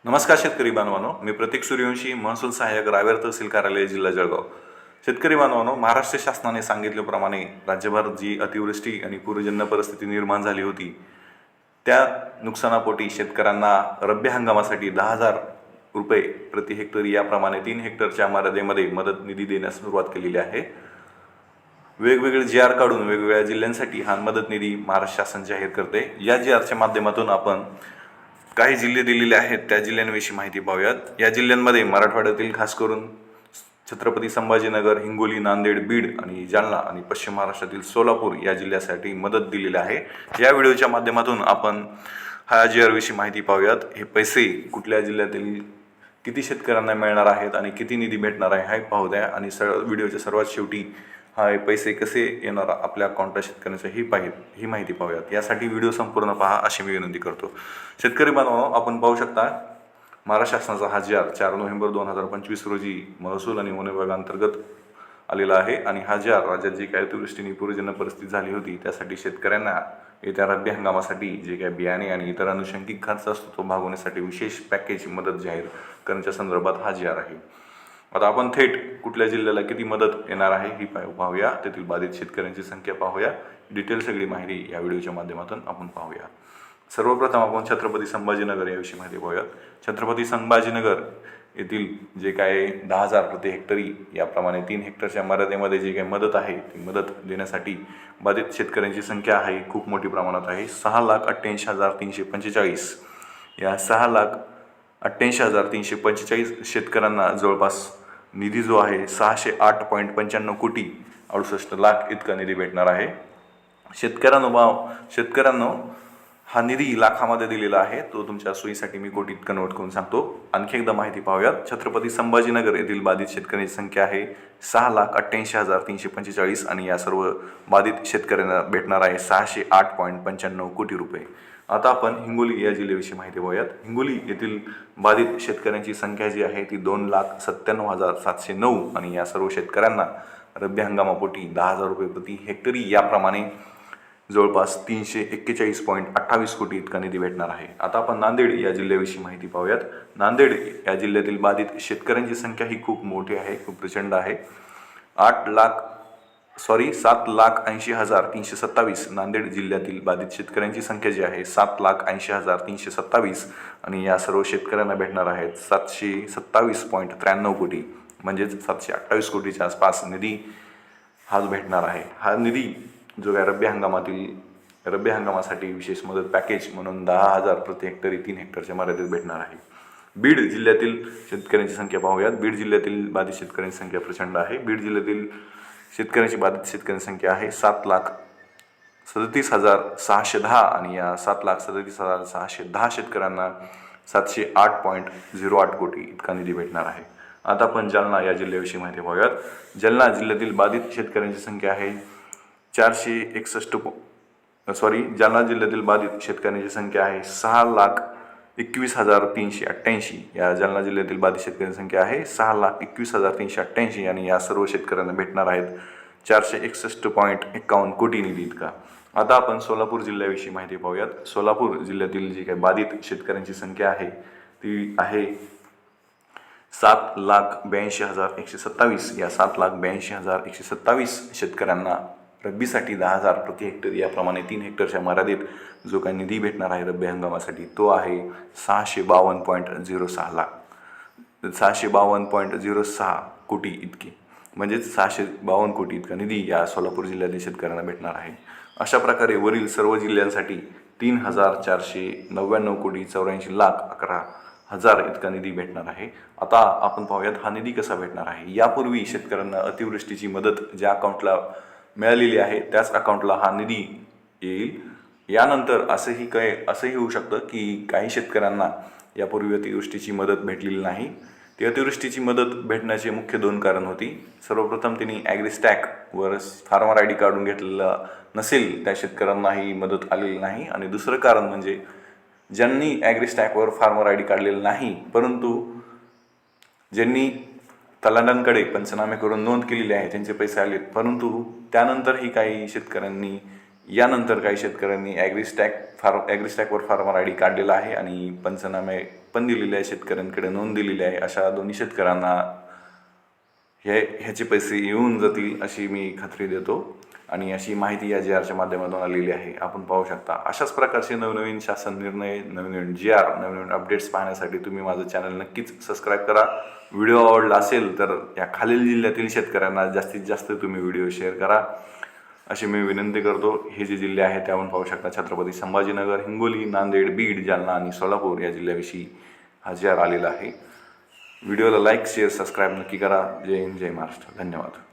नमस्कार शेतकरी बांधवांनो, मी प्रतीक सूर्यवंशी, महसूल सहाय्यक, रावेर तहसील कार्यालय, जिल्हा जळगाव. शेतकरी बांधवांनो, महाराष्ट्र शासनाने सांगितल्याप्रमाणे राज्यभरात जी अतिवृष्टी आणि पूरजन्य परिस्थिती निर्माण झाली होती, त्या नुकसानापोटी शेतकऱ्यांना रब्बी हंगामासाठी 10,000 रुपये प्रति हेक्टरी याप्रमाणे 3 हेक्टरच्या मर्यादेमध्ये मदत निधी देण्यास सुरुवात केलेली आहे. वेगवेगळे जी आर काढून वेगवेगळ्या जिल्ह्यांसाठी हा मदत निधी महाराष्ट्र शासन जाहीर करते. या जी आरच्या माध्यमातून आपण काही जिल्हे दिलेले आहेत त्या जिल्ह्यांविषयी माहिती पाहूयात. या जिल्ह्यांमध्ये मराठवाड्यातील खास करून छत्रपती संभाजीनगर, हिंगोली, नांदेड, बीड आणि जालना आणि पश्चिम महाराष्ट्रातील सोलापूर या जिल्ह्यासाठी मदत दिलेली आहे. या व्हिडिओच्या माध्यमातून आपण हा जी आरविषयी माहिती पाहूयात. हे पैसे कुठल्या जिल्ह्यातील किती शेतकऱ्यांना मिळणार आहेत आणि किती निधी भेटणार आहे हे पाहू द्या. आणि व्हिडिओच्या सर्वात शेवटी हे पैसे कसे येणार आपल्या अकाउंटला शेतकऱ्यांचं ही माहिती पाहूयात. यासाठी व्हिडिओ संपूर्ण पहा अशी मी विनंती करतो. शेतकरी बांधवांनो, आपण पाहू शकता महाराष्ट्र शासनाचा हा जी आर 4 नोव्हेंबर 2025 रोजी महसूल आणि वन विभागांतर्गत आलेला आहे. आणि हा जी आर राज्यात जी काही अतिवृष्टीने पूरजन्य परिस्थिती झाली होती त्यासाठी शेतकऱ्यांना येत्या रब्बी हंगामासाठी जे काही बियाणे आणि इतर अनुषंगिक खर्च असतो तो भागवण्यासाठी विशेष पॅकेज मदत जाहीर करण्याच्या संदर्भात हा जी आर आहे. आता आपण थेट कुठल्या जिल्ह्याला किती मदत येणार आहे ही पाहूया. तेथील बाधित शेतकऱ्यांची संख्या पाहूया. डिटेल सगळी माहिती या व्हिडिओच्या माध्यमातून आपण पाहूया. सर्वप्रथम आपण छत्रपती संभाजीनगर याविषयी माहिती पाहूयात. छत्रपती संभाजीनगर येथील जे काय 10,000 प्रति हेक्टरी याप्रमाणे 3 हेक्टरच्या मर्यादेमध्ये जी काही मदत आहे ती मदत देण्यासाठी बाधित शेतकऱ्यांची संख्या आहे खूप मोठी प्रमाणात आहे. 6,88,345 या 6,88,345 शेतकऱ्यांना जवळपास निधी जो आहे 608.95 कोटी 68 लाख इतका निधी भेटणार आहे. शेतकऱ्यांनो हा निधी लाखामध्ये दिलेला आहे, तो तुमच्या सोयीसाठी मी कोटीत कन्वर्ट करून सांगतो. आणखी एकदा माहिती पाहूयात. छत्रपती संभाजीनगर येथील बाधित शेतकऱ्यांची संख्या आहे 6,88,345 आणि या सर्व बाधित शेतकऱ्यांना भेटणार आहे 608.95 कोटी रुपये. आता आपण हिंगोली या जिल्ह्याविषयी माहिती पाहूयात. हिंगोली येथील बाधित शेतकऱ्यांची संख्या जी आहे ती 2,97,709 आणि या सर्व शेतकऱ्यांना रब्बी हंगामापोटी 10,000 रुपये प्रति हेक्टरी याप्रमाणे जवळपास 341.28 कोटी इतका निधी भेटणार आहे. आता आपण नांदेड या जिल्ह्याविषयी माहिती पाहूयात. नांदेड या जिल्ह्यातील बाधित शेतकऱ्यांची संख्या ही खूप मोठी आहे, खूप प्रचंड आहे. 7,80,327 नांदेड जिल्ह्यातील बाधित शेतकऱ्यांची संख्या जी आहे 7,80,327 आणि या सर्व शेतकऱ्यांना भेटणार आहेत 727.93 कोटी म्हणजेच 728 कोटीच्या आसपास निधी हा भेटणार आहे. हा निधी जो काय रब्बी हंगामासाठी विशेष मदत पॅकेज म्हणून 10,000 प्रति हेक्टरी 3 हेक्टरच्या मर्यादेत भेटणार आहे. बीड जिल्ह्यातील शेतकऱ्यांची संख्या पाहूयात. बीड जिल्ह्यातील बाधित शेतकऱ्यांची संख्या प्रचंड आहे. बीड जिल्ह्यातील बाधित शेतकऱ्यांची संख्या आहे 7,37,610 आणि या 7,37,610 शेतकऱ्यांना 708.08 कोटी इतका निधी भेटणार आहे. आता आपण जालना या जिल्ह्याविषयी माहिती पाहूयात. जालना जिल्ह्यातील बाधित शेतकऱ्यांची संख्या आहे जालना जिल्ह्यातील बाधित शेतकऱ्यांची संख्या आहे 6,21,388. या जालना जिल्ह्यातील बाधित शेतकऱ्यांची संख्या आहे 6,21,388 आणि या सर्व शेतकऱ्यांना भेटणार आहेत 461.51 कोटी निधी इतका. आता आपण सोलापूर जिल्ह्याविषयी माहिती पाहूयात. सोलापूर जिल्ह्यातील जी काही बाधित शेतकऱ्यांची संख्या आहे ती आहे 7,82,127. या 7,82,127 शेतकऱ्यांना रब्बीसाठी 10,000 प्रति हेक्टरी याप्रमाणे 3 हेक्टरच्या मर्यादेत जो काही निधी भेटणार आहे रब्बी हंगामासाठी तो आहे 652.06 कोटी इतकी, म्हणजेच 652 कोटी इतका निधी या सोलापूर जिल्ह्यातील शेतकऱ्यांना भेटणार आहे. अशा प्रकारे वरील सर्व जिल्ह्यांसाठी 3,499 कोटी 84 लाख 11,000 इतका निधी भेटणार आहे. आता आपण पाहूयात हा निधी कसा भेटणार आहे. यापूर्वी शेतकऱ्यांना अतिवृष्टीची मदत ज्या अकाउंटला मिळालेली आहे त्याच अकाउंटला हा निधी येईल. यानंतर असंही होऊ शकतं की काही शेतकऱ्यांना यापूर्वी अतिवृष्टीची मदत भेटलेली नाही. ती अतिवृष्टीची मदत भेटण्याचे मुख्य 2 कारण होती. सर्वप्रथम त्यांनी ॲग्रिस्टॅकवर फार्मर आय डी काढून घेतलेला नसेल त्या शेतकऱ्यांना ही मदत आलेली नाही. आणि दुसरं कारण म्हणजे ज्यांनी ॲग्रिस्टॅकवर फार्मर आय डी काढलेलं नाही परंतु ज्यांनी तलांडांकडे पंचनामे करून नोंद केलेली आहे त्यांचे पैसे आलेत, परंतु त्यानंतरही काही शेतकऱ्यांनी यानंतर काही शेतकऱ्यांनी ॲग्रीस्टॅकवर फार्मर आय डी काढलेला आहे आणि पंचनामे पण दिलेले आहे, शेतकऱ्यांकडे नोंद दिलेली आहे. अशा दोन्ही शेतकऱ्यांना ह्याचे पैसे येऊन जातील अशी मी खात्री देतो आणि अशी माहिती या GRच्या माध्यमातून आलेली आहे. आपण पाहू शकता अशाच प्रकारचे नवनवीन शासन निर्णय, नवनवीन GR, नवनवीन अपडेट्स पाहण्यासाठी तुम्ही माझं चॅनल नक्कीच सबस्क्राईब करा. व्हिडिओ आवडला असेल तर या खालील जिल्ह्यातील शेतकऱ्यांना जास्तीत जास्त तुम्ही व्हिडिओ शेअर करा अशी मी विनंती करतो. हे जे जिल्हे आहेत ते आपण पाहू शकता, छत्रपती संभाजीनगर, हिंगोली, नांदेड, बीड, जालना आणि सोलापूर या जिल्ह्याविषयी हा GR आलेला आहे. व्हिडिओला लाईक, शेअर, सबस्क्राईब नक्की करा. जय हिंद, जय महाराष्ट्र. धन्यवाद.